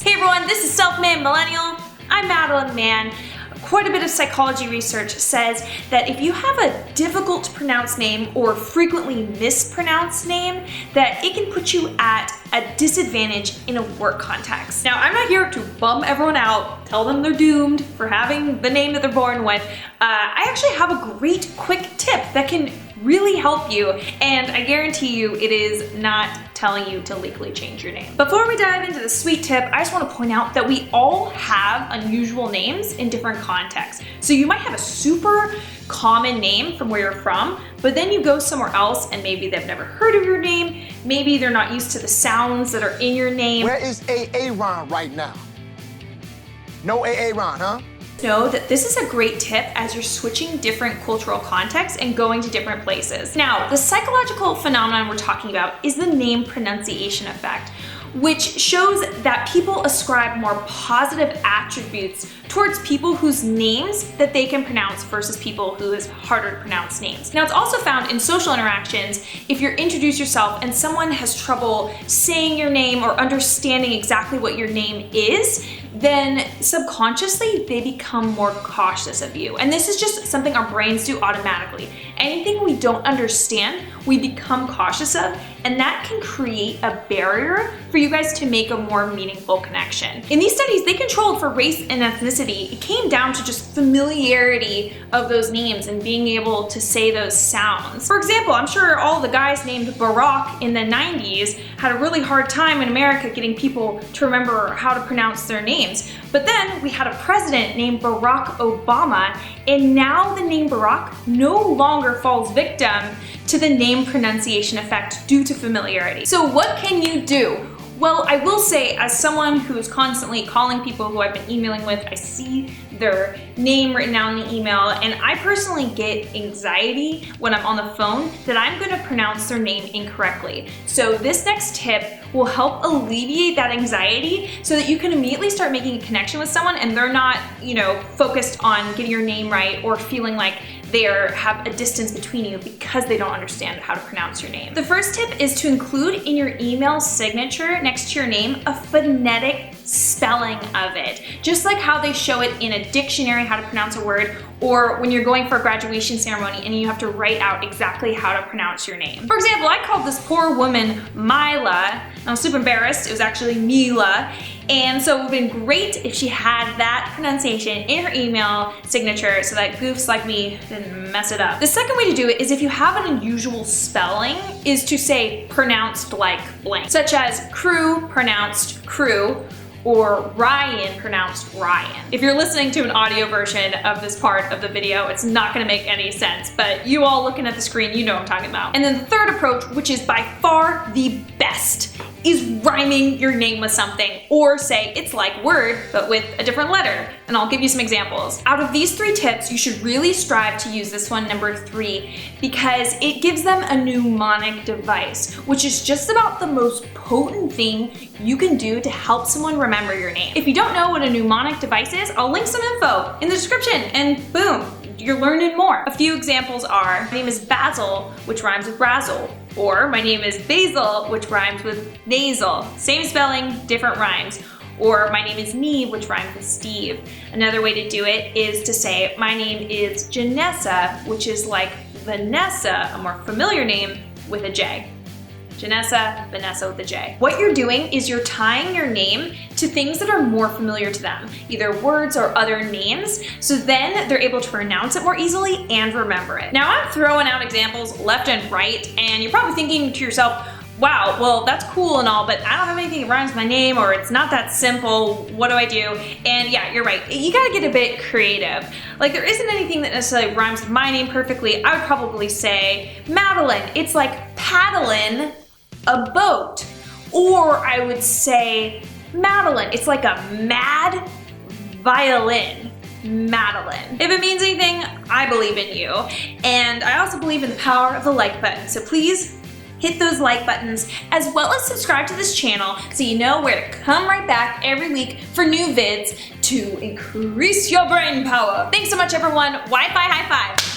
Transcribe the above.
Hey everyone, this is Self-Made Millennial. I'm Madeline Mann. Quite a bit of psychology research says that if you have a difficult to pronounce name or frequently mispronounced name, that it can put you at a disadvantage in a work context. Now, I'm not here to bum everyone out, tell them they're doomed for having the name that they're born with. I actually have a great quick tip that can really help you, and I guarantee you it is not telling you to legally change your name. Before we dive into the sweet tip, I just want to point out that we all have unusual names in different contexts. So you might have a super common name from where you're from, but then you go somewhere else and maybe they've never heard of your name, maybe they're not used to the sounds that are in your name. Where is Aaron right now? No Aaron, huh? Know that this is a great tip as you're switching different cultural contexts and going to different places. Now, the psychological phenomenon we're talking about is the name pronunciation effect, which shows that people ascribe more positive attributes towards people whose names that they can pronounce versus people who has harder to pronounce names. Now, it's also found in social interactions. If you introduce yourself and someone has trouble saying your name or understanding exactly what your name is, then subconsciously they become more cautious of you. And this is just something our brains do automatically. Anything we don't understand, we become cautious of, and that can create a barrier for you guys to make a more meaningful connection. In these studies, they controlled for race and ethnicity. It came down to just familiarity of those names and being able to say those sounds. For example, I'm sure all the guys named Barack in the 90s had a really hard time in America getting people to remember how to pronounce their names. But then we had a president named Barack Obama, and now the name Barack no longer falls victim to the name pronunciation effect due to familiarity. So what can you do? Well, I will say, as someone who is constantly calling people who I've been emailing with, I see their name written down in the email, and I personally get anxiety when I'm on the phone that I'm gonna pronounce their name incorrectly. So this next tip will help alleviate that anxiety so that you can immediately start making a connection with someone and they're not, focused on getting your name right or feeling like they have a distance between you because they don't understand how to pronounce your name. The first tip is to include in your email signature next to your name a phonetic spelling of it. Just like how they show it in a dictionary how to pronounce a word, or when you're going for a graduation ceremony and you have to write out exactly how to pronounce your name. For example, I called this poor woman Mila. I was super embarrassed. It was actually Mila. And so it would have been great if she had that pronunciation in her email signature so that goofs like me didn't mess it up. The second way to do it is if you have an unusual spelling is to say pronounced like blank, such as crew pronounced crew, or Ryan pronounced Ryan. If you're listening to an audio version of this part of the video, it's not gonna make any sense, but you all looking at the screen, you know what I'm talking about. And then the third approach, which is by far the best, is rhyming your name with something, or say it's like word, but with a different letter. And I'll give you some examples. Out of these three tips, you should really strive to use this one, number 3, because it gives them a mnemonic device, which is just about the most potent thing you can do to help someone remember your name. If you don't know what a mnemonic device is, I'll link some info in the description, and boom, you're learning more. A few examples are, my name is Basil, which rhymes with Brazzle, or my name is Basil, which rhymes with nasal. Same spelling, different rhymes. Or my name is Neve, which rhymes with Steve. Another way to do it is to say, my name is Jenessa, which is like Vanessa, a more familiar name, with a J. Jenessa Vanessa with a J. What you're doing is you're tying your name to things that are more familiar to them, either words or other names, so then they're able to pronounce it more easily and remember it. Now, I'm throwing out examples left and right, and you're probably thinking to yourself, wow, well, that's cool and all, but I don't have anything that rhymes with my name, or it's not that simple, what do I do? And yeah, you're right, you gotta get a bit creative. Like, there isn't anything that necessarily rhymes with my name perfectly. I would probably say Madeline. It's like paddlin a boat. Or I would say Madeline. It's like a mad violin. Madeline. If it means anything, I believe in you. And I also believe in the power of the like button. So please hit those like buttons, as well as subscribe to this channel so you know where to come right back every week for new vids to increase your brain power. Thanks so much, everyone. Wi-Fi high five.